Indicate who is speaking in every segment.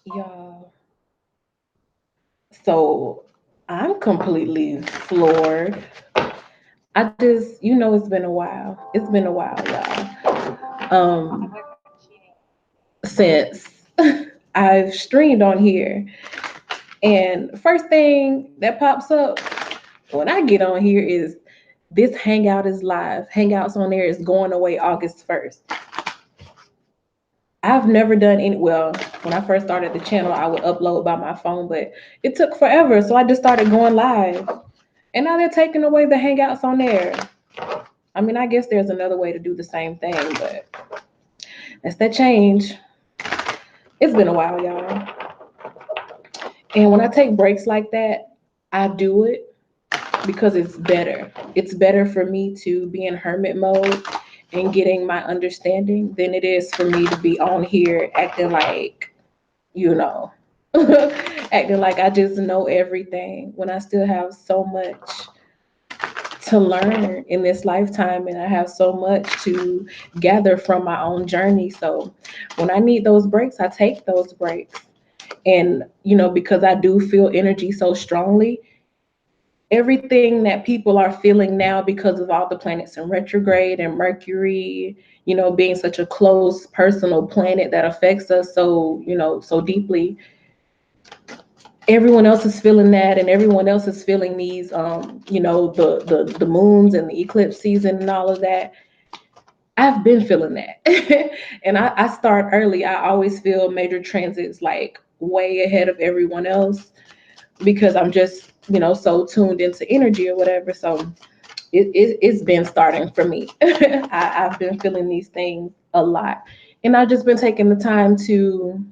Speaker 1: Y'all, so I'm completely floored. I just, it's been a while. It's been a while, y'all. Since I've streamed on here. And first thing that pops up when I get on here is this hangout is live. Hangouts on there is going away August 1st. I've never done any, well, when I first started the channel, I would upload by my phone, but it took forever. So I just started going live. And now they're taking away the hangouts on there. I mean, I guess there's another way to do the same thing, but that's that change. It's been a while, y'all. And when I take breaks like that, I do it because it's better. It's better for me to be in hermit mode and getting my understanding than it is for me to be on here acting like, you know, acting like I just know everything when I still have so much to learn in this lifetime and I have so much to gather from my own journey. So when I need those breaks, I take those breaks. And, because I do feel energy so strongly, everything that people are feeling now because of all the planets in retrograde and Mercury, being such a close personal planet that affects us so, so deeply, everyone else is feeling that and everyone else is feeling these the moons and the eclipse season and all of that. I've been feeling that. And I start early. I always feel major transits like way ahead of everyone else because I'm just so tuned into energy or whatever. So it's been starting for me. I've been feeling these things a lot, and I've just been taking the time to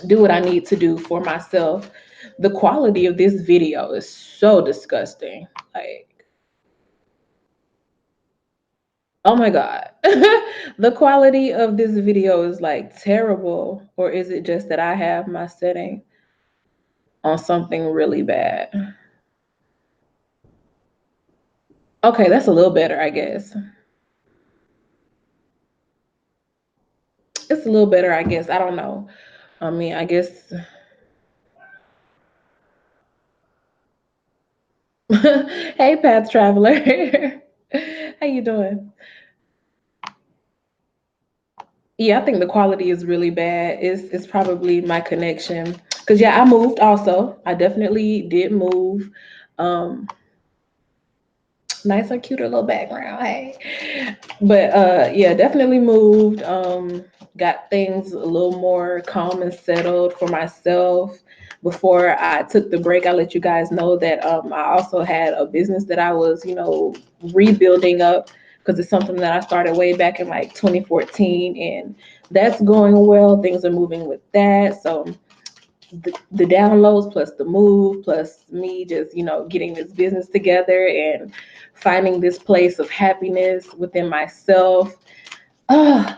Speaker 1: do what I need to do for myself. The quality of this video is so disgusting. Like, oh my God. The quality of this video is like terrible. Or is it just that I have my setting on something really bad? Okay, that's a little better, I guess. It's a little better, I guess. I don't know. I mean, I guess. Hey, Path Traveler. How you doing? Yeah, I think the quality is really bad. It's probably my connection. Cause yeah, I moved also. I definitely did move. Um, Nice or cute little background, hey. But yeah, definitely moved. Got things a little more calm and settled for myself. Before I took the break, I let you guys know that I also had a business that I was, rebuilding up because it's something that I started way back in like 2014, and that's going well. Things are moving with that. So the downloads plus the move plus me just getting this business together and finding this place of happiness within myself. uh,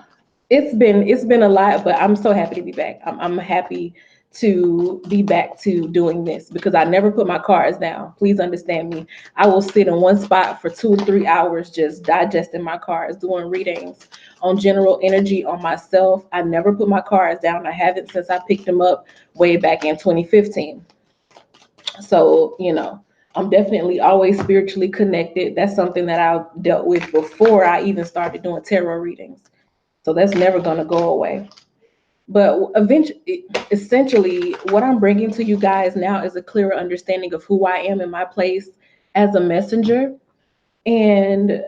Speaker 1: it's been a lot, but I'm so happy to be back. I'm happy to be back to doing this because I never put my cards down. Please understand me. I will sit in one spot for 2 or 3 hours just digesting my cards, doing readings on general energy on myself. I never put my cards down. I haven't since I picked them up way back in 2015. So, I'm definitely always spiritually connected. That's something that I dealt with before I even started doing tarot readings. So that's never going to go away. But eventually, essentially, what I'm bringing to you guys now is a clearer understanding of who I am in my place as a messenger. And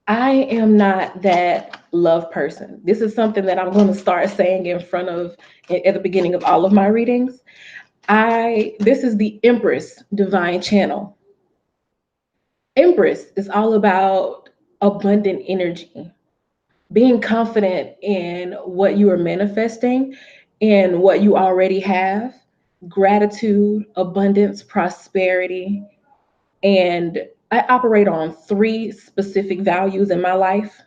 Speaker 1: I am not that love person. This is something that I'm going to start saying in front of, at the beginning of all of my readings. This is the Empress Divine Channel. Empress is all about abundant energy, being confident in what you are manifesting and what you already have, gratitude, abundance, prosperity. And I operate on three specific values in my life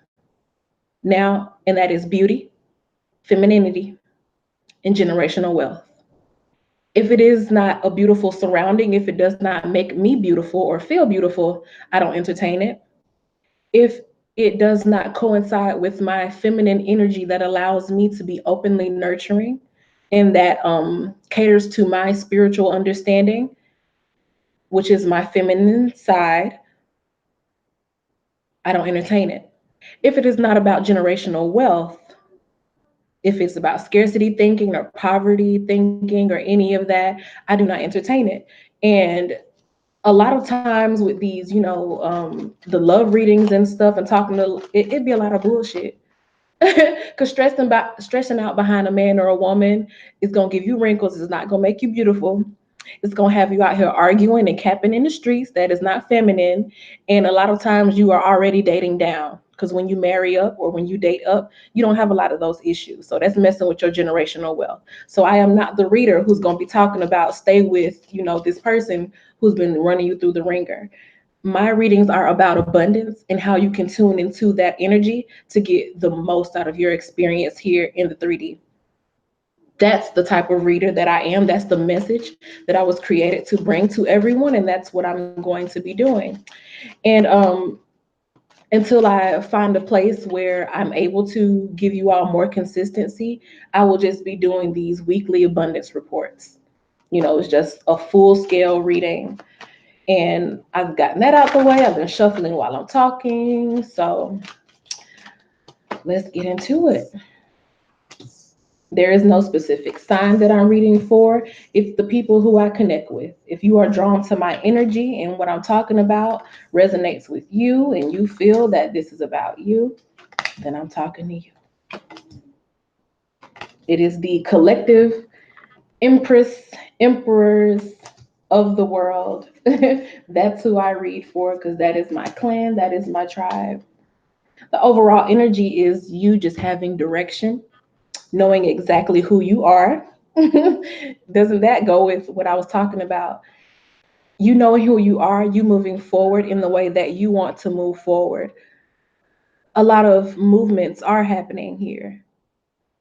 Speaker 1: now, and that is beauty, femininity, and generational wealth. If it is not a beautiful surrounding, if it does not make me beautiful or feel beautiful, I don't entertain it. If it does not coincide with my feminine energy that allows me to be openly nurturing and that caters to my spiritual understanding, which is my feminine side, I don't entertain it. If it is not about generational wealth, if it's about scarcity thinking or poverty thinking or any of that, I do not entertain it. And a lot of times with these, the love readings and stuff and talking to it'd be a lot of bullshit. Because stressing out behind a man or a woman is gonna give you wrinkles. It's not gonna make you beautiful. It's gonna have you out here arguing and capping in the streets. That is not feminine. And a lot of times you are already dating down. Because when you marry up or when you date up, you don't have a lot of those issues. So that's messing with your generational wealth. So I am not the reader who's gonna be talking about stay with, this person who's been running you through the ringer. My readings are about abundance and how you can tune into that energy to get the most out of your experience here in the 3D. That's the type of reader that I am. That's the message that I was created to bring to everyone, and that's what I'm going to be doing. And until I find a place where I'm able to give you all more consistency, I will just be doing these weekly abundance reports. It's just a full scale reading. And I've gotten that out the way. I've been shuffling while I'm talking. So let's get into it. There is no specific sign that I'm reading for. It's the people who I connect with. If you are drawn to my energy and what I'm talking about resonates with you and you feel that this is about you, then I'm talking to you. It is the collective emperors of the world. That's who I read for because that is my clan, that is my tribe. The overall energy is you just having direction, knowing exactly who you are. Doesn't that go with what I was talking about? You knowing who you are, you moving forward in the way that you want to move forward. A lot of movements are happening here.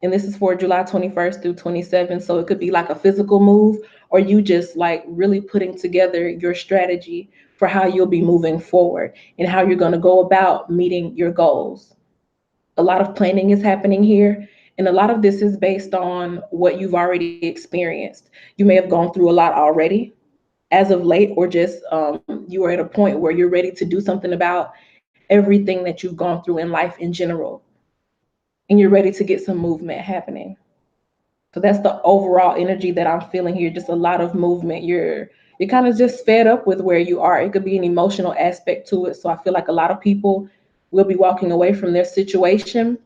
Speaker 1: And this is for July 21st through 27th. So it could be like a physical move, or you just like really putting together your strategy for how you'll be moving forward and how you're going to go about meeting your goals. A lot of planning is happening here. And a lot of this is based on what you've already experienced. You may have gone through a lot already as of late, or just you are at a point where you're ready to do something about everything that you've gone through in life in general. And you're ready to get some movement happening. So that's the overall energy that I'm feeling here. Just a lot of movement. You're kind of just fed up with where you are. It could be an emotional aspect to it. So I feel like a lot of people will be walking away from their situation.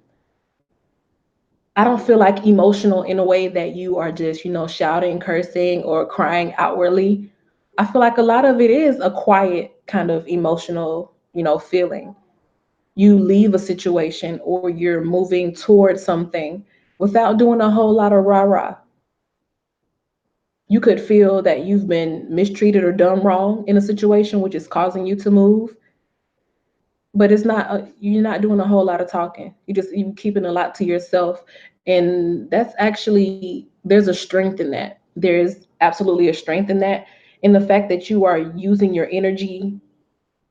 Speaker 1: I don't feel like emotional in a way that you are just, shouting, cursing, or crying outwardly. I feel like a lot of it is a quiet kind of emotional, feeling. You leave a situation or you're moving towards something without doing a whole lot of rah rah. You could feel that you've been mistreated or done wrong in a situation, which is causing you to move, but it's not you're not doing a whole lot of talking. You keeping a lot to yourself, and that's actually there's a strength in that. There is absolutely a strength in that, in the fact that you are using your energy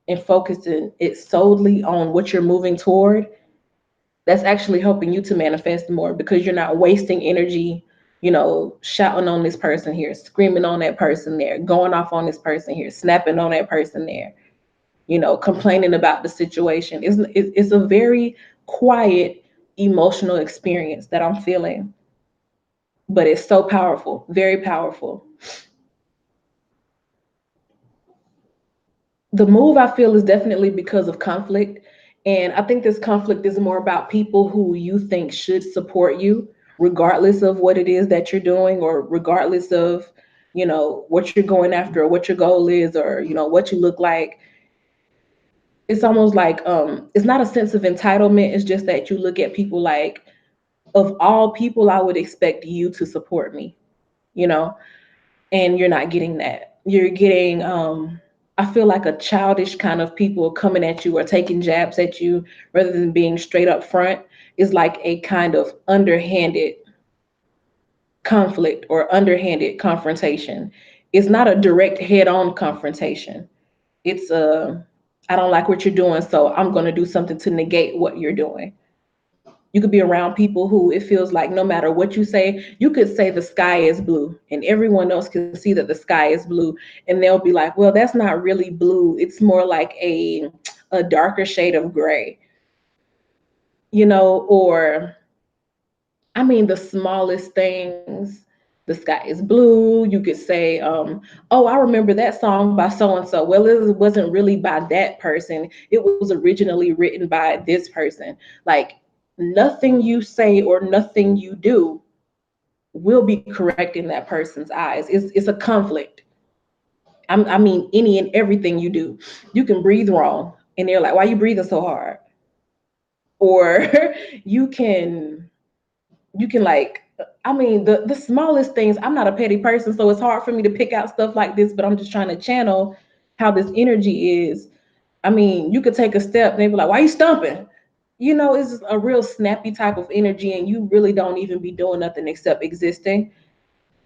Speaker 1: and focusing it solely on what you're moving toward. That's actually helping you to manifest more because you're not wasting energy, shouting on this person here, screaming on that person there, going off on this person here, snapping on that person there, complaining about the situation. It's a very quiet emotional experience that I'm feeling, but it's so powerful, very powerful. The move I feel is definitely because of conflict. And I think this conflict is more about people who you think should support you, regardless of what it is that you're doing, or regardless of, what you're going after, or what your goal is, or, what you look like. It's almost like it's not a sense of entitlement. It's just that you look at people like, of all people, I would expect you to support me, you know? And you're not getting that. You're getting I feel like a childish kind of people coming at you or taking jabs at you rather than being straight up front is like a kind of underhanded conflict or underhanded confrontation. It's not a direct head-on confrontation. It's a I don't like what you're doing, so I'm going to do something to negate what you're doing. You could be around people who it feels like no matter what you say, you could say the sky is blue and everyone else can see that the sky is blue. And they'll be like, well, that's not really blue. It's more like a darker shade of gray, or I mean, the smallest things. The sky is blue. You could say, "Oh, I remember that song by so and so." Well, it wasn't really by that person. It was originally written by this person. Like nothing you say or nothing you do will be correct in that person's eyes. It's a conflict. I mean, any and everything you do, you can breathe wrong, and they're like, "Why are you breathing so hard?" Or you can like, I mean, the smallest things. I'm not a petty person, so it's hard for me to pick out stuff like this, but I'm just trying to channel how this energy is. I mean, you could take a step and they be like, why are you stumping? It's just a real snappy type of energy, and you really don't even be doing nothing except existing.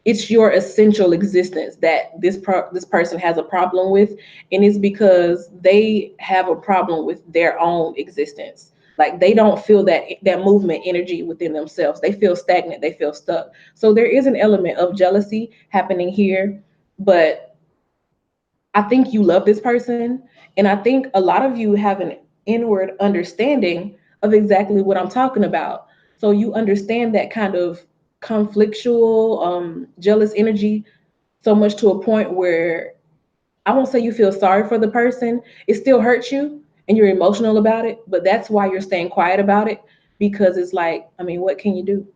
Speaker 1: It's your essential existence that this person has a problem with, and it's because they have a problem with their own existence. Like they don't feel that movement energy within themselves. They feel stagnant, they feel stuck. So there is an element of jealousy happening here, but I think you love this person, and I think a lot of you have an inward understanding of exactly what I'm talking about. So you understand that kind of conflictual, jealous energy so much to a point where I won't say you feel sorry for the person. It still hurts you and you're emotional about it, but that's why you're staying quiet about it, because it's like, I mean, what can you do?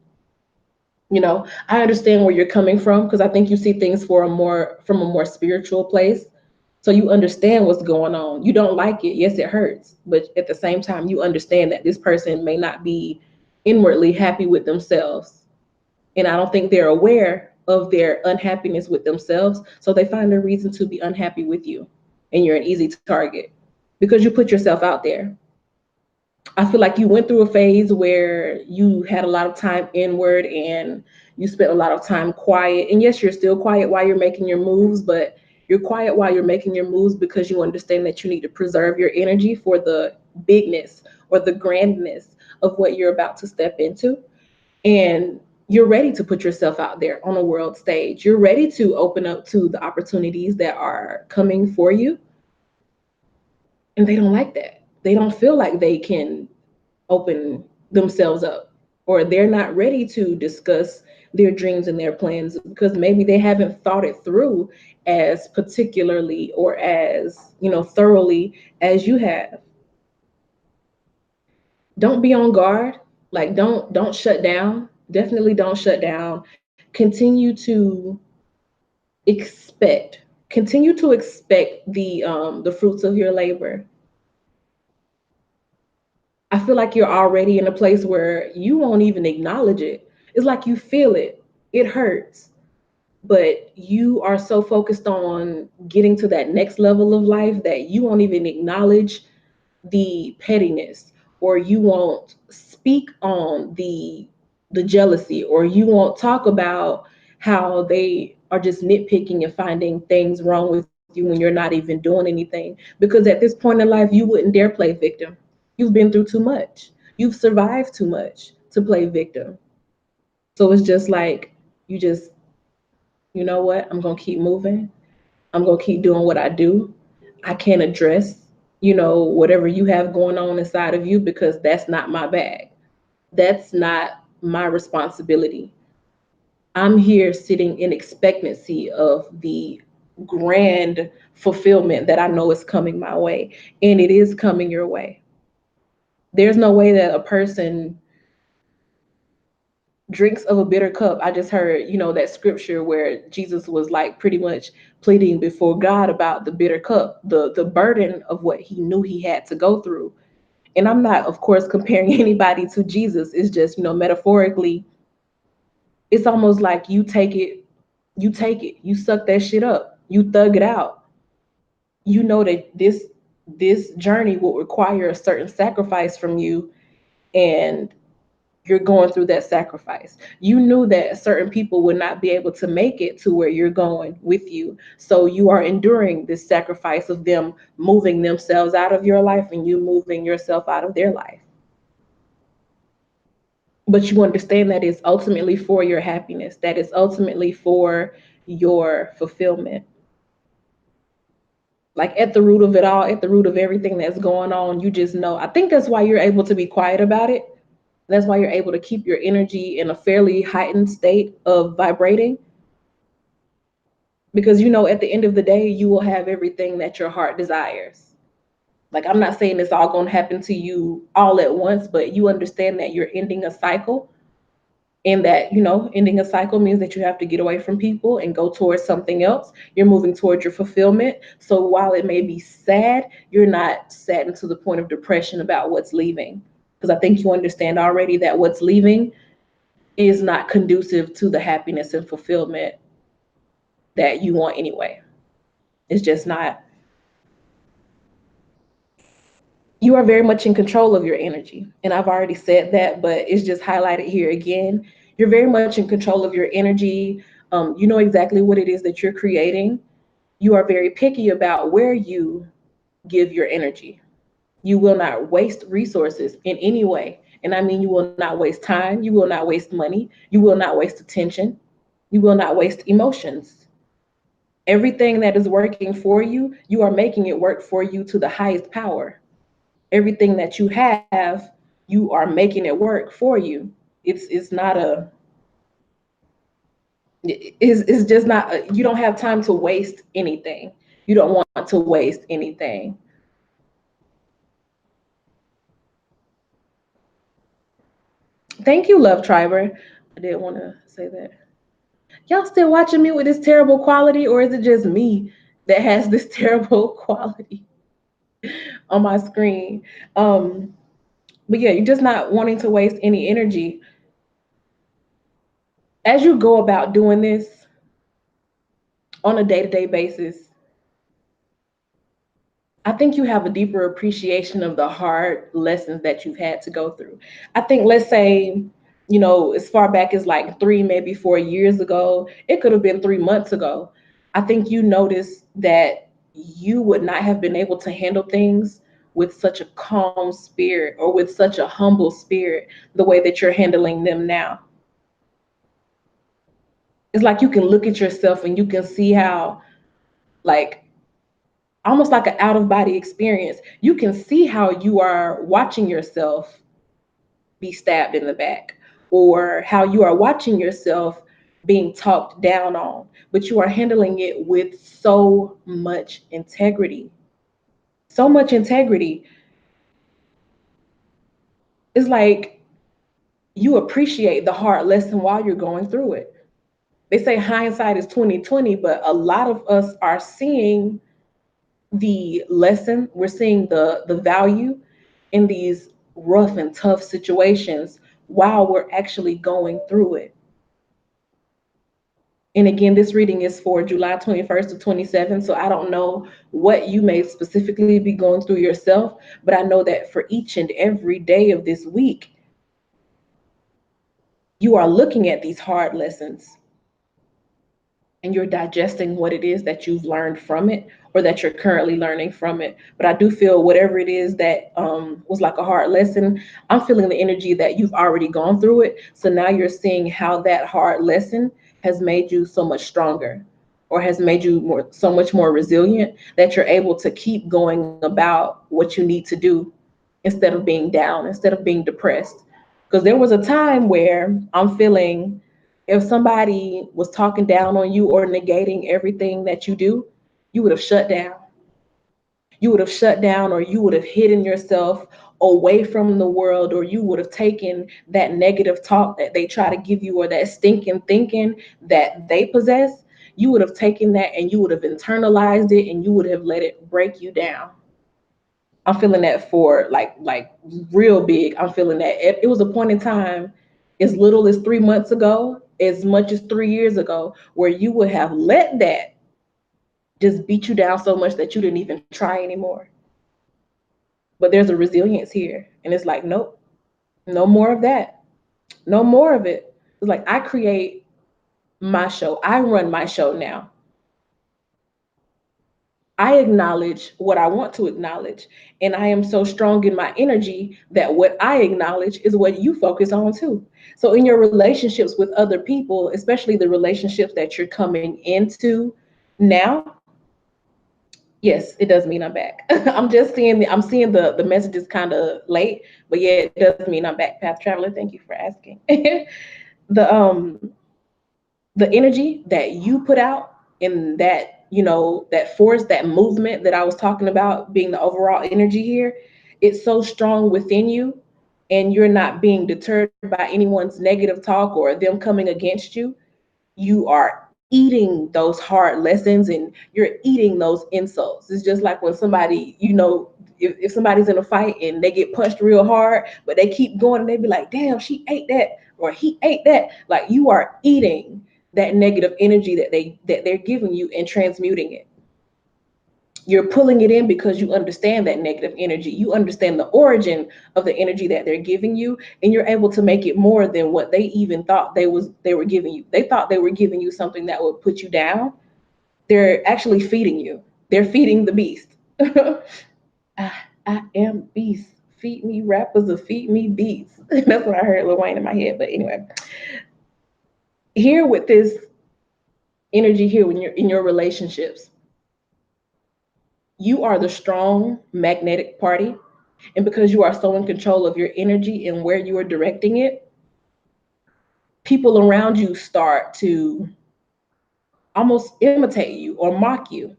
Speaker 1: I understand where you're coming from because I think you see things from a more spiritual place. So you understand what's going on. You don't like it. Yes, it hurts. But at the same time, you understand that this person may not be inwardly happy with themselves. And I don't think they're aware of their unhappiness with themselves. So they find a reason to be unhappy with you. And you're an easy target because you put yourself out there. I feel like you went through a phase where you had a lot of time inward and you spent a lot of time quiet. And yes, you're still quiet while you're making your moves, but you're quiet while you're making your moves because you understand that you need to preserve your energy for the bigness or the grandness of what you're about to step into. And you're ready to put yourself out there on a world stage. You're ready to open up to the opportunities that are coming for you. And they don't like that. They don't feel like they can open themselves up, or they're not ready to discuss their dreams and their plans because maybe they haven't thought it through as particularly or as thoroughly as you have. Don't be on guard. Like don't shut down. Definitely don't shut down. Continue to expect the fruits of your labor. I feel like you're already in a place where you won't even acknowledge it. It's like you feel it. It hurts, but you are so focused on getting to that next level of life that you won't even acknowledge the pettiness, or you won't speak on the jealousy, or you won't talk about how they are just nitpicking and finding things wrong with you when you're not even doing anything, because at this point in life you wouldn't dare play victim. You've been through too much. You've survived too much to play victim. So it's just like, you just, you know what, I'm going to keep moving. I'm going to keep doing what I do. I can't address, whatever you have going on inside of you because that's not my bag. That's not my responsibility. I'm here sitting in expectancy of the grand fulfillment that I know is coming my way. And it is coming your way. There's no way that a person drinks of a bitter cup. I just heard, that scripture where Jesus was like pretty much pleading before God about the bitter cup, the burden of what he knew he had to go through. And I'm not, of course, comparing anybody to Jesus. It's just, metaphorically, it's almost like you suck that shit up, you thug it out. You know that this journey will require a certain sacrifice from you, and you're going through that sacrifice. You knew that certain people would not be able to make it to where you're going with you. So you are enduring this sacrifice of them moving themselves out of your life and you moving yourself out of their life. But you understand that it's ultimately for your happiness, that it's ultimately for your fulfillment. Like at the root of it all, at the root of everything that's going on, you just know. I think that's why you're able to be quiet about it. That's why you're able to keep your energy in a fairly heightened state of vibrating, because you know at the end of the day you will have everything that your heart desires. Like, I'm not saying it's all going to happen to you all at once, but you understand that you're ending a cycle, and that, you know, ending a cycle means that you have to get away from people and go towards something else. You're moving towards your fulfillment. So while it may be sad, you're not saddened to the point of depression about what's leaving, because I think you understand already that what's leaving is not conducive to the happiness and fulfillment that you want anyway. It's just not. You are very much in control of your energy. And I've already said that, but it's just highlighted here again. You're very much in control of your energy. You know exactly what it is that you're creating. You are very picky about where you give your energy. You will not waste resources in any way. And I mean, you will not waste time. You will not waste money. You will not waste attention. You will not waste emotions. Everything that is working for you, you are making it work for you to the highest power. Everything that you have, you are making it work for you. It's not a it's just not a, you don't have time to waste anything. You don't want to waste anything. Thank you, Love Triber. I didn't want to say that. Y'all still watching me with this terrible quality, or is it just me that has this terrible quality on my screen? Um, but yeah, you're just not wanting to waste any energy. As you go about doing this on a day-to-day basis, I think you have a deeper appreciation of the hard lessons that you've had to go through. I think, let's say, you know, as far back as like 3, maybe 4 years ago, it could have been 3 months ago. I think you noticed that you would not have been able to handle things with such a calm spirit or with such a humble spirit the way that you're handling them now. It's like you can look at yourself and you can see how, like, almost like an out of body experience. You can see how you are watching yourself be stabbed in the back, or how you are watching yourself being talked down on, but you are handling it with so much integrity. So much integrity. It's like you appreciate the hard lesson while you're going through it. They say hindsight is 2020, but a lot of us are seeing the lesson, we're seeing the value in these rough and tough situations while we're actually going through it. And again, this reading is for July 21st to 27th, so I don't know what you may specifically be going through yourself, but I know that for each and every day of this week, you are looking at these hard lessons and you're digesting what it is that you've learned from it, or that you're currently learning from it. But I do feel whatever it is that was like a hard lesson, I'm feeling the energy that you've already gone through it. So now you're seeing how that hard lesson has made you so much stronger, or has made you so much more resilient, that you're able to keep going about what you need to do, instead of being down, instead of being depressed. Because there was a time where I'm feeling, if somebody was talking down on you or negating everything that you do, you would have shut down. You would have shut down, or you would have hidden yourself away from the world, or you would have taken that negative talk that they try to give you, or that stinking thinking that they possess. You would have taken that and you would have internalized it, and you would have let it break you down. I'm feeling that for like real big. I'm feeling that it was a point in time, as little as 3 months ago, as much as 3 years ago, where you would have let that just beat you down so much that you didn't even try anymore. But there's a resilience here, and it's like, nope, no more of that. No more of it. It's like I create my show. I run my show now. I acknowledge what I want to acknowledge. And I am so strong in my energy that what I acknowledge is what you focus on too. So, in your relationships with other people, especially the relationships that you're coming into now, yes, it does mean I'm back. I'm seeing the messages kind of late, but yeah, it does mean I'm back, Path Traveler. Thank you for asking. The energy that you put out in that, that force, that movement that I was talking about being the overall energy here, it's so strong within you, and you're not being deterred by anyone's negative talk or them coming against you. You are eating those hard lessons, and you're eating those insults. It's just like when somebody, if somebody's in a fight and they get punched real hard, but they keep going and they be like, damn, she ate that or he ate that. Like, you are eating that negative energy that they're giving you and transmuting it. You're pulling it in because you understand that negative energy. You understand the origin of the energy that they're giving you, and you're able to make it more than what they even thought they were giving you. They thought they were giving you something that would put you down. They're actually feeding you. They're feeding the beast. I am beast. Feed me rappers or feed me beats. That's what I heard Lil Wayne in my head. But anyway, here with this energy here when you're in your relationships, you are the strong magnetic party. And because you are so in control of your energy and where you are directing it, people around you start to almost imitate you or mock you.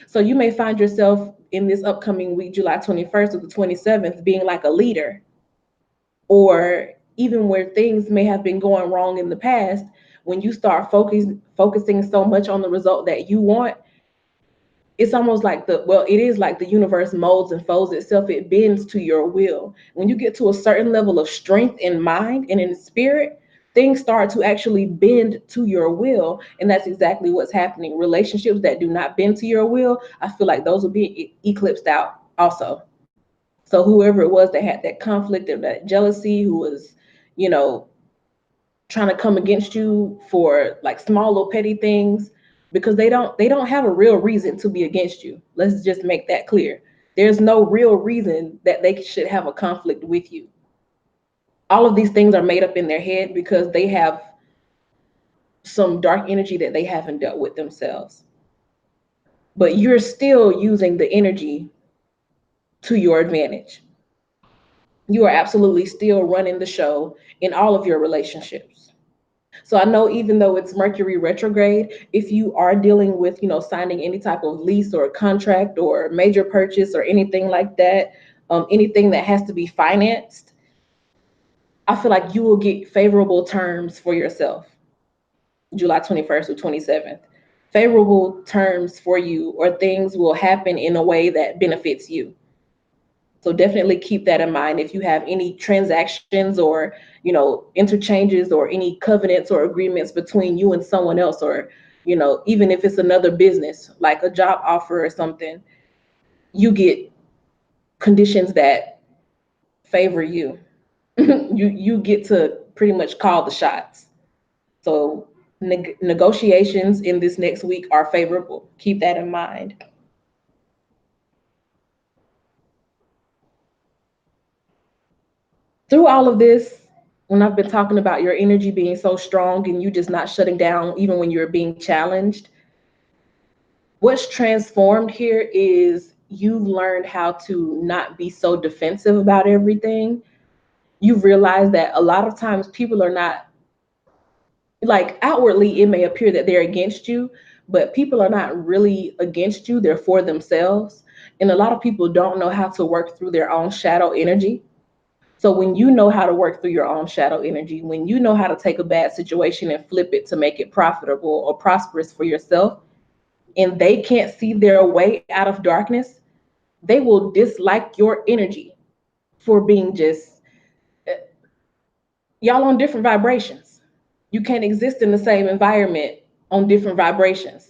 Speaker 1: So you may find yourself in this upcoming week, July 21st or the 27th, being like a leader, or even where things may have been going wrong in the past, when you start focusing so much on the result that you want, it's almost like it is like the universe molds and folds itself. It bends to your will. When you get to a certain level of strength in mind and in spirit, things start to actually bend to your will. And that's exactly what's happening. Relationships that do not bend to your will, I feel like those will be eclipsed out also. So whoever it was that had that conflict or that jealousy, who was, you know, trying to come against you for like small little petty things, because they don't have a real reason to be against you. Let's just make that clear. There's no real reason that they should have a conflict with you. All of these things are made up in their head because they have some dark energy that they haven't dealt with themselves. But you're still using the energy to your advantage. You are absolutely still running the show in all of your relationships. So I know, even though it's Mercury retrograde, if you are dealing with, signing any type of lease or contract or major purchase or anything like that, anything that has to be financed, I feel like you will get favorable terms for yourself, July 21st or 27th. Favorable terms for you, or things will happen in a way that benefits you. So definitely keep that in mind. If you have any transactions or, interchanges or any covenants or agreements between you and someone else, or, even if it's another business, like a job offer or something, you get conditions that favor you. You get to pretty much call the shots. So negotiations in this next week are favorable. Keep that in mind. Through all of this, when I've been talking about your energy being so strong and you just not shutting down even when you're being challenged, what's transformed here is you've learned how to not be so defensive about everything. You've realized that a lot of times people are not, like, outwardly it may appear that they're against you, but people are not really against you, they're for themselves. And a lot of people don't know how to work through their own shadow energy. So when you know how to work through your own shadow energy, when you know how to take a bad situation and flip it to make it profitable or prosperous for yourself, and they can't see their way out of darkness, they will dislike your energy for being just, y'all on different vibrations. You can't exist in the same environment on different vibrations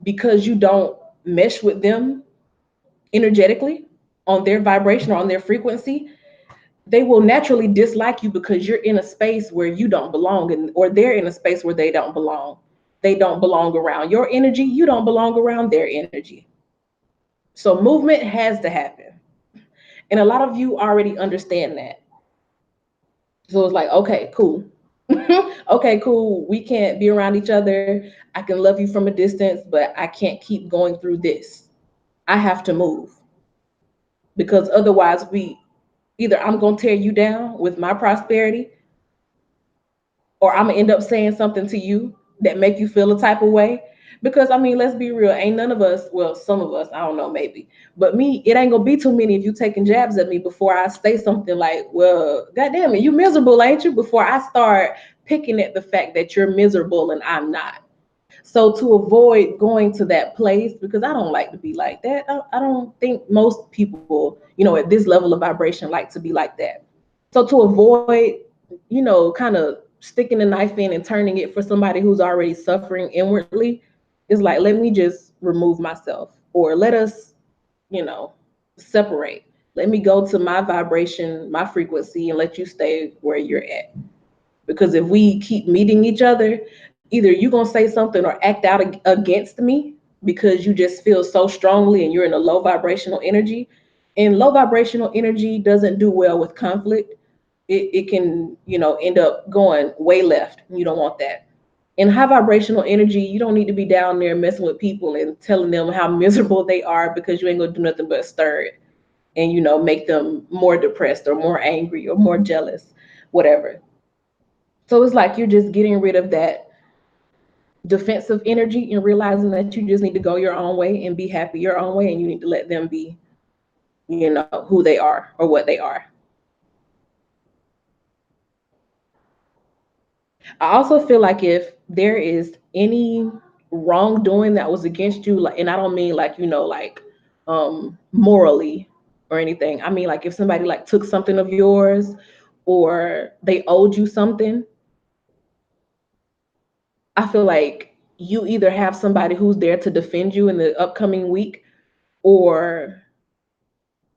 Speaker 1: because you don't mesh with them energetically on their vibration or on their frequency. they will naturally dislike you because you're in a space where you don't belong, and or they're in a space where they don't belong. They don't belong around your energy, you don't belong around their energy. So movement has to happen. And a lot of you already understand that. So it's like, okay, cool. Okay, cool. We can't be around each other. I can love you from a distance, but I can't keep going through this. I have to move because otherwise we either I'm going to tear you down with my prosperity, or I'm gonna end up saying something to you that make you feel a type of way. Because I mean, let's be real, ain't none of us, well, some of us, I don't know, maybe, but me, it ain't gonna be too many of you taking jabs at me before I say something like, well, goddamn it, you miserable, ain't you? Before I start picking at the fact that you're miserable and I'm not. So to avoid going to that place, because I don't like to be like that. I don't think most people, at this level of vibration like to be like that. So to avoid, kind of sticking the knife in and turning it for somebody who's already suffering inwardly, is like, let me just remove myself, or let us, you know, separate. Let me go to my vibration, my frequency, and let you stay where you're at. Because if we keep meeting each other, either you're going to say something or act out against me because you just feel so strongly and you're in a low vibrational energy. And low vibrational energy doesn't do well with conflict. It can, end up going way left. You don't want that. In high vibrational energy, you don't need to be down there messing with people and telling them how miserable they are, because you ain't going to do nothing but stir it and, make them more depressed or more angry or more jealous, whatever. So it's like you're just getting rid of that defensive energy and realizing that you just need to go your own way and be happy your own way, and you need to let them be, who they are or what they are. I also feel like if there is any wrongdoing that was against you, like, and I don't mean like, like morally or anything. I mean like if somebody like took something of yours or they owed you something, I feel like you either have somebody who's there to defend you in the upcoming week, or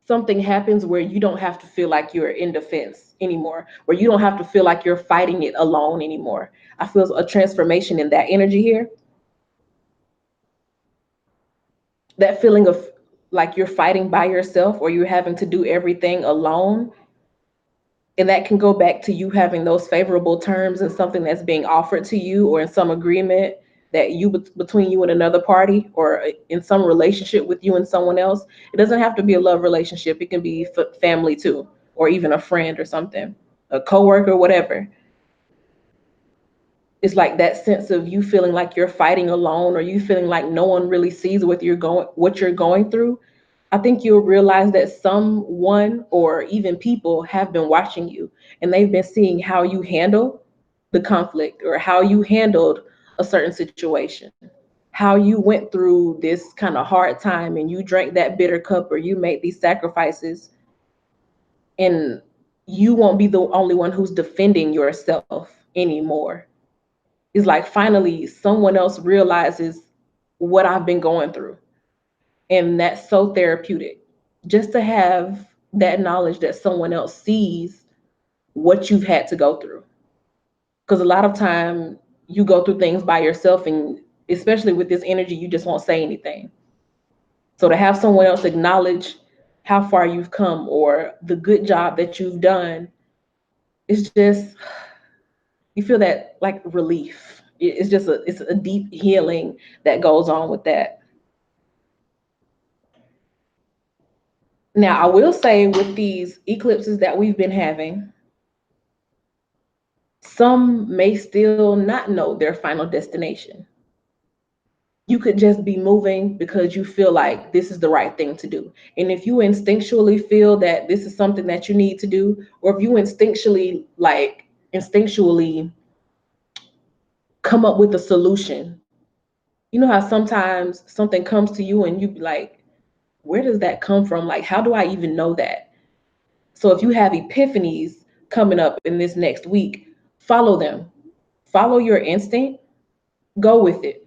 Speaker 1: something happens where you don't have to feel like you're in defense anymore, where you don't have to feel like you're fighting it alone anymore. I feel a transformation in that energy here. That feeling of like you're fighting by yourself or you're having to do everything alone. And that can go back to you having those favorable terms and something that's being offered to you, or in some agreement that you between you and another party, or in some relationship with you and someone else. It doesn't have to be a love relationship. It can be family too, or even a friend or something, a coworker, whatever. It's like that sense of you feeling like you're fighting alone, or you feeling like no one really sees what you're going through. I think you'll realize that someone or even people have been watching you, and they've been seeing how you handle the conflict or how you handled a certain situation, how you went through this kind of hard time and you drank that bitter cup or you made these sacrifices, and you won't be the only one who's defending yourself anymore. It's like finally someone else realizes what I've been going through. And that's so therapeutic, just to have that knowledge that someone else sees what you've had to go through. Because a lot of time you go through things by yourself, and especially with this energy, you just won't say anything. So to have someone else acknowledge how far you've come or the good job that you've done, it's just, you feel that like relief. It's a deep healing that goes on with that. Now, I will say with these eclipses that we've been having, some may still not know their final destination. You could just be moving because you feel like this is the right thing to do. And if you instinctually feel that this is something that you need to do, or if you instinctually come up with a solution, you know how sometimes something comes to you and you be like, where does that come from? Like, how do I even know that? So if you have epiphanies coming up in this next week, follow them. Follow your instinct, go with it.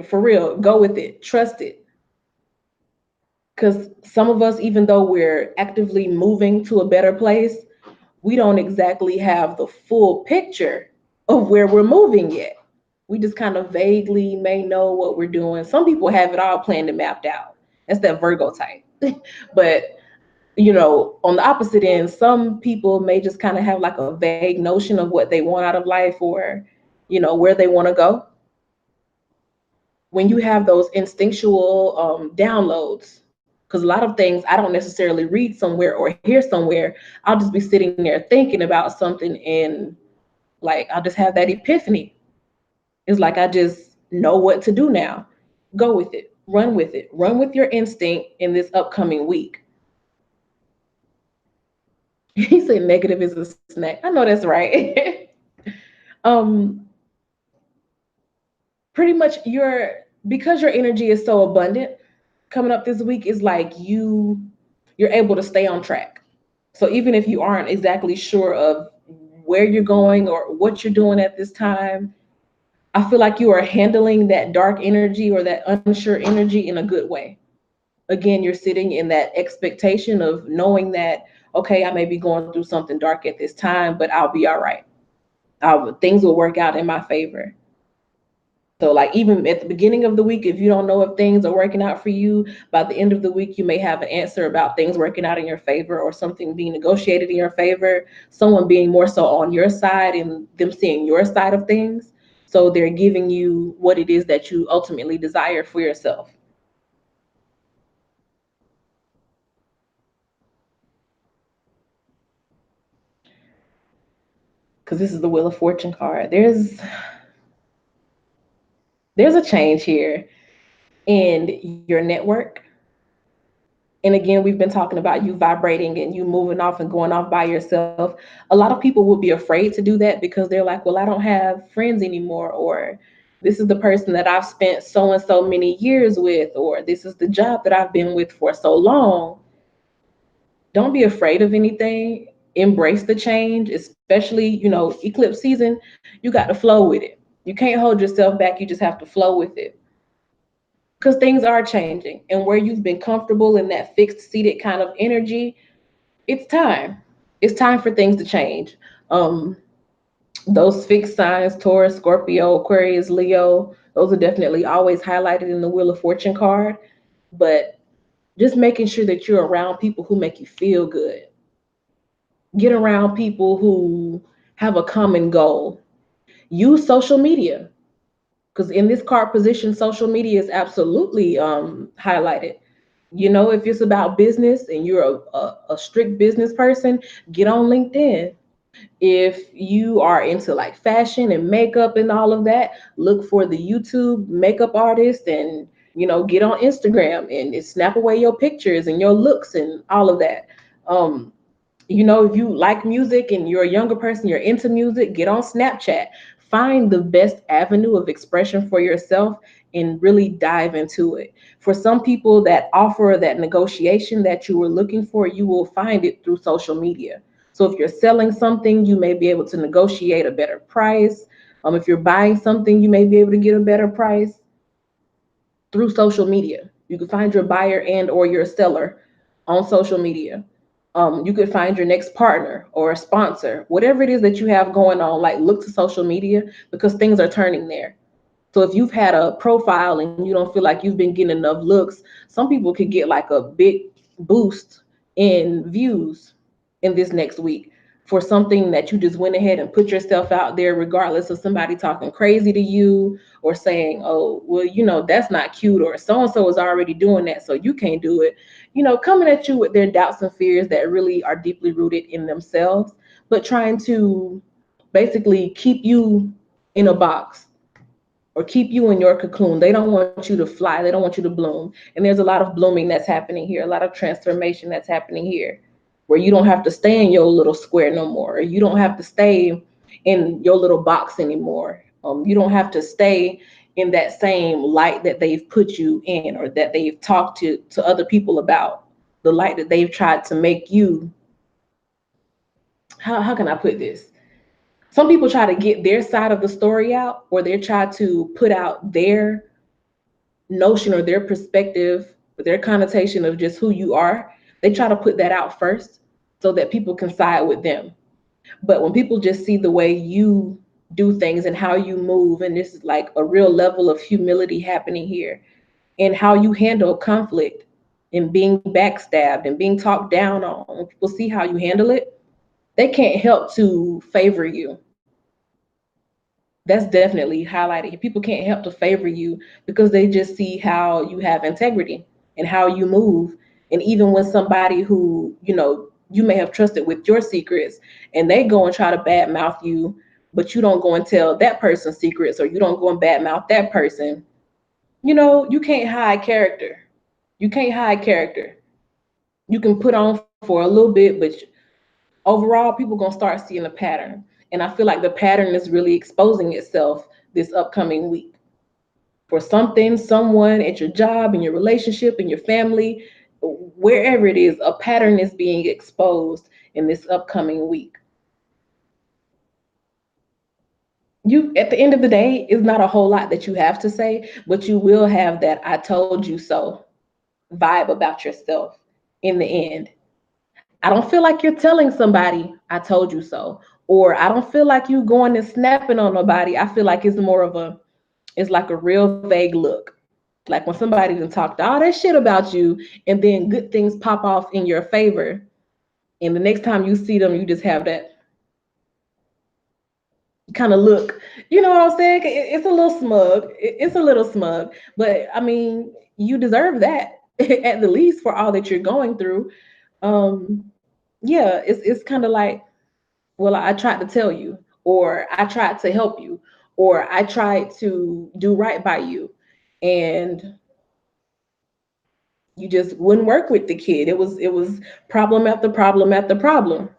Speaker 1: For real, go with it. Trust it. Because some of us, even though we're actively moving to a better place, we don't exactly have the full picture of where we're moving yet. We just kind of vaguely may know what we're doing. Some people have it all planned and mapped out. That's that Virgo type. But on the opposite end, some people may just kind of have like a vague notion of what they want out of life, or where they want to go. When you have those instinctual downloads, because a lot of things I don't necessarily read somewhere or hear somewhere, I'll just be sitting there thinking about something, and like I'll just have that epiphany. It's like I just know what to do now. Go with it, run with it, run with your instinct in this upcoming week. He said negative is a snack. I know that's right. um Pretty much because your energy is so abundant coming up this week, is like you're able to stay on track. So even if you aren't exactly sure of where you're going or what you're doing at this time, I feel like you are handling that dark energy or that unsure energy in a good way. Again, you're sitting in that expectation of knowing that, okay, I may be going through something dark at this time, but I'll be all right. Things will work out in my favor. So, like, even at the beginning of the week, if you don't know if things are working out for you, by the end of the week, you may have an answer about things working out in your favor, or something being negotiated in your favor, someone being more so on your side and them seeing your side of things. So, they're giving you what it is that you ultimately desire for yourself. Because this is the Wheel of Fortune card. There's a change here in your network. And again, we've been talking about you vibrating and you moving off and going off by yourself. A lot of people will be afraid to do that because they're like, well, I don't have friends anymore, or this is the person that I've spent so and so many years with, or this is the job that I've been with for so long. Don't be afraid of anything. Embrace the change, especially, eclipse season. You got to flow with it. You can't hold yourself back. You just have to flow with it, because things are changing. And where you've been comfortable in that fixed seated kind of energy, it's time. It's time for things to change. Um, those fixed signs, Taurus, Scorpio, Aquarius, Leo, those are definitely always highlighted in the Wheel of Fortune card. But just making sure that you're around people who make you feel good. Get around people who have a common goal. Use social media, because in this card position, social media is absolutely highlighted. If it's about business and you're a strict business person, get on LinkedIn. If you are into like fashion and makeup and all of that, look for the YouTube makeup artist, and get on Instagram and snap away your pictures and your looks and all of that. Um, if you like music and you're a younger person, you're into music, get on Snapchat. Find the best avenue of expression for yourself and really dive into it. For some people, that offer, that negotiation that you were looking for, you will find it through social media. So if you're selling something, you may be able to negotiate a better price. If you're buying something, you may be able to get a better price through social media. You can find your buyer and or your seller on social media. You could find your next partner or a sponsor, whatever it is that you have going on. Like, look to social media, because things are turning there. So if you've had a profile and you don't feel like you've been getting enough looks, some people could get like a big boost in views in this next week for something that you just went ahead and put yourself out there, regardless of somebody talking crazy to you or saying, oh, well, that's not cute, or so and so is already doing that, so you can't do it. Coming at you with their doubts and fears that really are deeply rooted in themselves, but trying to basically keep you in a box or keep you in your cocoon. They don't want you to fly. They don't want you to bloom. And there's a lot of blooming that's happening here, a lot of transformation that's happening here, where you don't have to stay in your little square no more. Or you don't have to stay in your little box anymore. You don't have to stay in that same light that they've put you in, or that they've talked to other people about, the light that they've tried to make you. How can I put this? Some people try to get their side of the story out, or they try to put out their notion or their perspective but their connotation of just who you are, they try to put that out first so that people can side with them. But when people just see the way you do things and how you move, and this is like a real level of humility happening here, and how you handle conflict and being backstabbed and being talked down on, when people see how you handle it, they can't help to favor you. That's definitely highlighted. People can't help to favor you because they just see how you have integrity and how you move. And even when somebody who, you may have trusted with your secrets and they go and try to badmouth you, but you don't go and tell that person's secrets, or you don't go and badmouth that person, you can't hide character. You can't hide character. You can put on for a little bit, but overall, people gonna start seeing a pattern. And I feel like the pattern is really exposing itself this upcoming week. For something, someone at your job, in your relationship, in your family, wherever it is, a pattern is being exposed in this upcoming week. You, at the end of the day, it's not a whole lot that you have to say, but you will have that "I told you so" vibe about yourself in the end. I don't feel like you're telling somebody "I told you so," or I don't feel like you going and snapping on nobody. I feel like it's more of a, it's like a real vague look. Like when somebody done talked all that shit about you, and then good things pop off in your favor, and the next time you see them, you just have that kind of look. You know what I'm saying? It's a little smug. It's a little smug, but I mean, you deserve that at the least for all that you're going through. Um, yeah, it's kind of like, well, I tried to tell you, or I tried to help you, or I tried to do right by you, and you just wouldn't work with the kid. It was problem after problem after problem.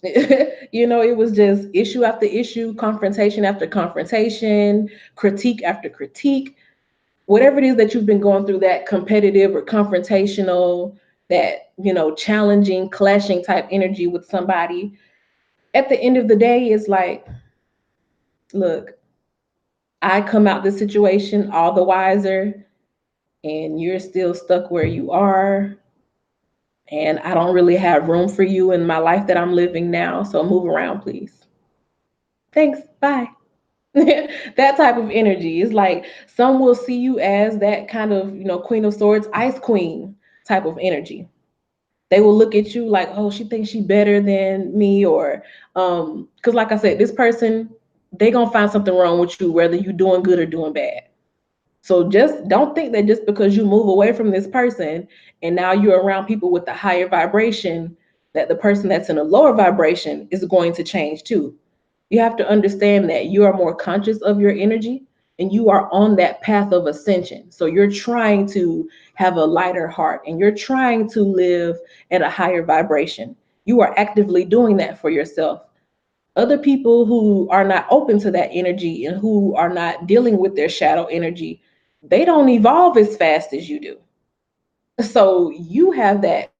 Speaker 1: It was just issue after issue, confrontation after confrontation, critique after critique. Whatever it is that you've been going through, that competitive or confrontational, that challenging, clashing type energy with somebody, at the end of the day, it's like, look, I come out this situation all the wiser, and you're still stuck where you are, and I don't really have room for you in my life that I'm living now. So move around, please. Thanks. Bye. That type of energy is like, some will see you as that kind of, Queen of Swords, Ice Queen type of energy. They will look at you like, oh, she thinks she better than me, or because like I said, this person, they gonna find something wrong with you, whether you doing good or doing bad. So just don't think that just because you move away from this person and now you're around people with the higher vibration, that the person that's in a lower vibration is going to change too. You have to understand that you are more conscious of your energy and you are on that path of ascension. So you're trying to have a lighter heart and you're trying to live at a higher vibration. You are actively doing that for yourself. Other people who are not open to that energy and who are not dealing with their shadow energy, they don't evolve as fast as you do. So you have that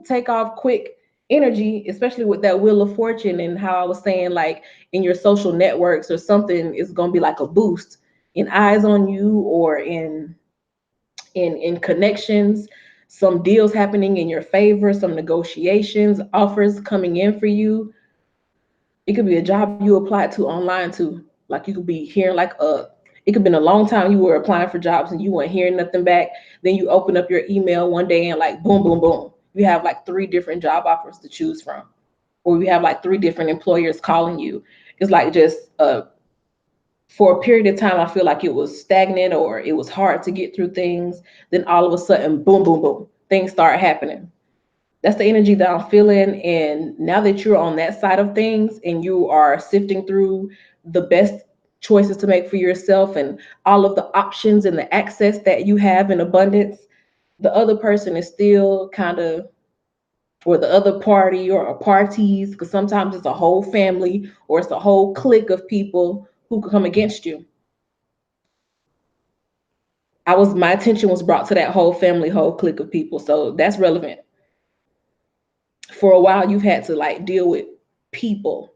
Speaker 1: take off quick energy, especially with that wheel of fortune, and how I was saying, like in your social networks or something, is going to be like a boost in eyes on you, or in connections, some deals happening in your favor, some negotiations, offers coming in for you. It could be a job you applied to online too. Like you could be hearing like it could have been a long time you were applying for jobs and you weren't hearing nothing back. Then you open up your email one day and like boom, boom, boom. You have like three different job offers to choose from. Or you have like three different employers calling you. It's like just for a period of time I feel like it was stagnant or it was hard to get through things. Then all of a sudden, boom, boom, boom, things start happening. That's the energy that I'm feeling. And now that you're on that side of things and you are sifting through the best choices to make for yourself and all of the options and the access that you have in abundance, the other person is still kind of, or the other party or parties, because sometimes it's a whole family or it's a whole clique of people who come against you. My attention was brought to that whole family, whole clique of people. So that's relevant. For a while, you've had to like deal with people.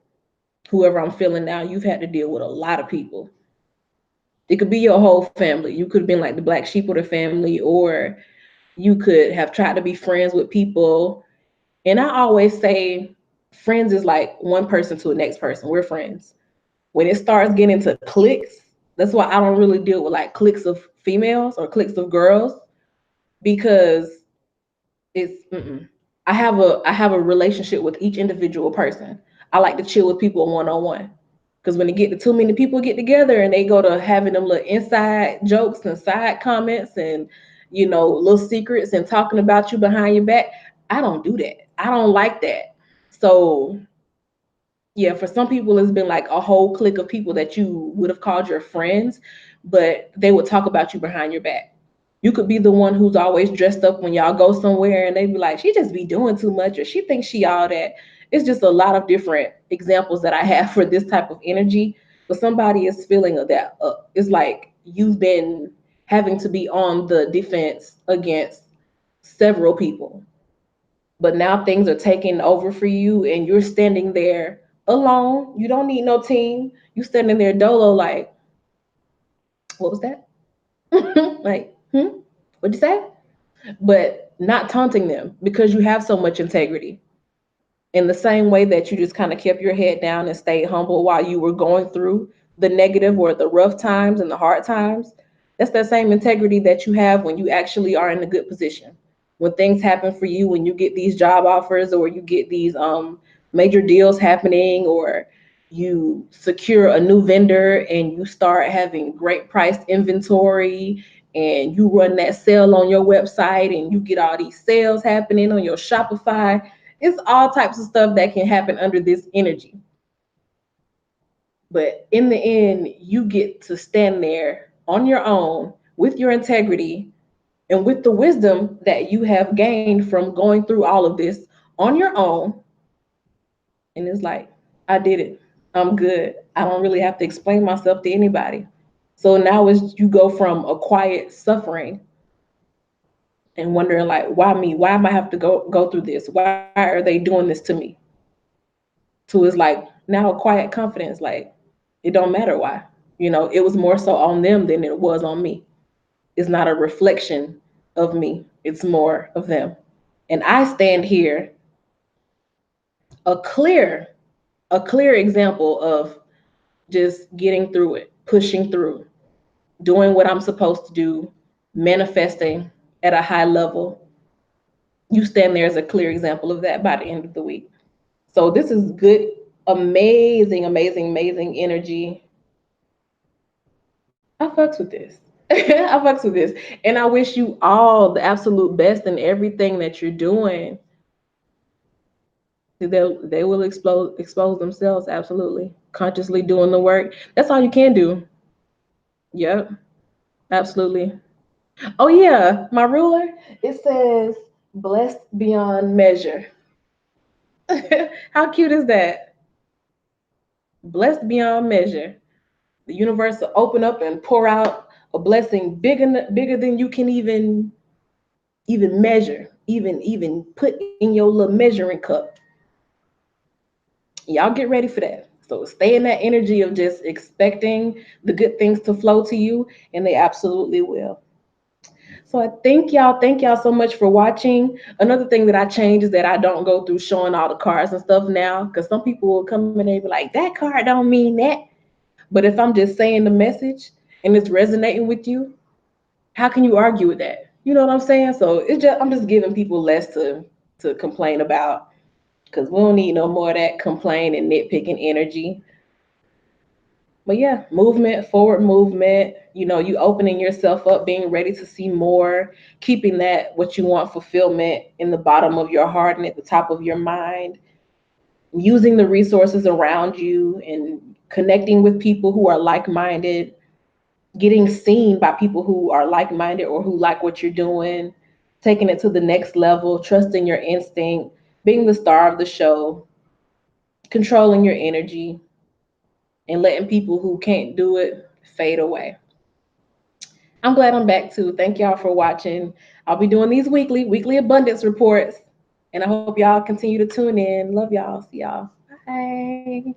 Speaker 1: Whoever I'm feeling now, you've had to deal with a lot of people. It could be your whole family. You could have been like the black sheep of the family, or you could have tried to be friends with people. And I always say friends is like one person to the next person. We're friends. When it starts getting to cliques, that's why I don't really deal with like cliques of females or cliques of girls, because it's I have a relationship with each individual person. I like to chill with people one on one. Because when they get to too many people get together and they go to having them little inside jokes and side comments and little secrets and talking about you behind your back, I don't do that. I don't like that. So yeah, for some people, it's been like a whole clique of people that you would have called your friends, but they would talk about you behind your back. You could be the one who's always dressed up when y'all go somewhere, and they be like, she just be doing too much, or she thinks she all that. It's just a lot of different examples that I have for this type of energy. But somebody is feeling of that. It's like you've been having to be on the defense against several people, but now things are taking over for you and you're standing there alone. You don't need no team. You standing there dolo like, what was that? Like, what'd you say? But not taunting them because you have so much integrity. In the same way that you just kind of kept your head down and stayed humble while you were going through the negative or the rough times and the hard times, that's that same integrity that you have when you actually are in a good position. When things happen for you, when you get these job offers or you get these major deals happening, or you secure a new vendor and you start having great priced inventory and you run that sale on your website and you get all these sales happening on your Shopify. It's all types of stuff that can happen under this energy. But in the end, you get to stand there on your own with your integrity and with the wisdom that you have gained from going through all of this on your own. And it's like, I did it. I'm good. I don't really have to explain myself to anybody. So now as you go from a quiet suffering and wondering like, why me? Why am I have to go through this? Why are they doing this to me? To is like now a quiet confidence, like it don't matter why. It was more so on them than it was on me. It's not a reflection of me, it's more of them. And I stand here a clear, a clear example of just getting through it, pushing through, doing what I'm supposed to do, manifesting at a high level. You stand there as a clear example of that by the end of the week. So this is good, amazing, amazing, amazing energy. I fucks with this. I fucks with this. And I wish you all the absolute best in everything that you're doing. They will expose themselves, absolutely. Consciously doing the work. That's all you can do. Yep, absolutely. Oh yeah, my ruler, it says blessed beyond measure. How cute is that? Blessed beyond measure. The universe will open up and pour out a blessing bigger than you can even measure, even put in your little measuring cup. Y'all get ready for that. So stay in that energy of just expecting the good things to flow to you, and they absolutely will. So I thank y'all so much for watching. Another thing that I changed is that I don't go through showing all the cards and stuff now, because some people will come in and be like, that card don't mean that. But if I'm just saying the message and it's resonating with you, how can you argue with that? You know what I'm saying? So I'm just giving people less to complain about, because we don't need no more of that complain and nitpicking energy. But yeah, movement, forward movement, you opening yourself up, being ready to see more, keeping that what you want fulfillment in the bottom of your heart and at the top of your mind, using the resources around you and connecting with people who are like-minded, getting seen by people who are like-minded or who like what you're doing, taking it to the next level, trusting your instinct, being the star of the show, controlling your energy, and letting people who can't do it fade away. I'm glad I'm back too. Thank y'all for watching. I'll be doing these weekly abundance reports. And I hope y'all continue to tune in. Love y'all. See y'all. Bye.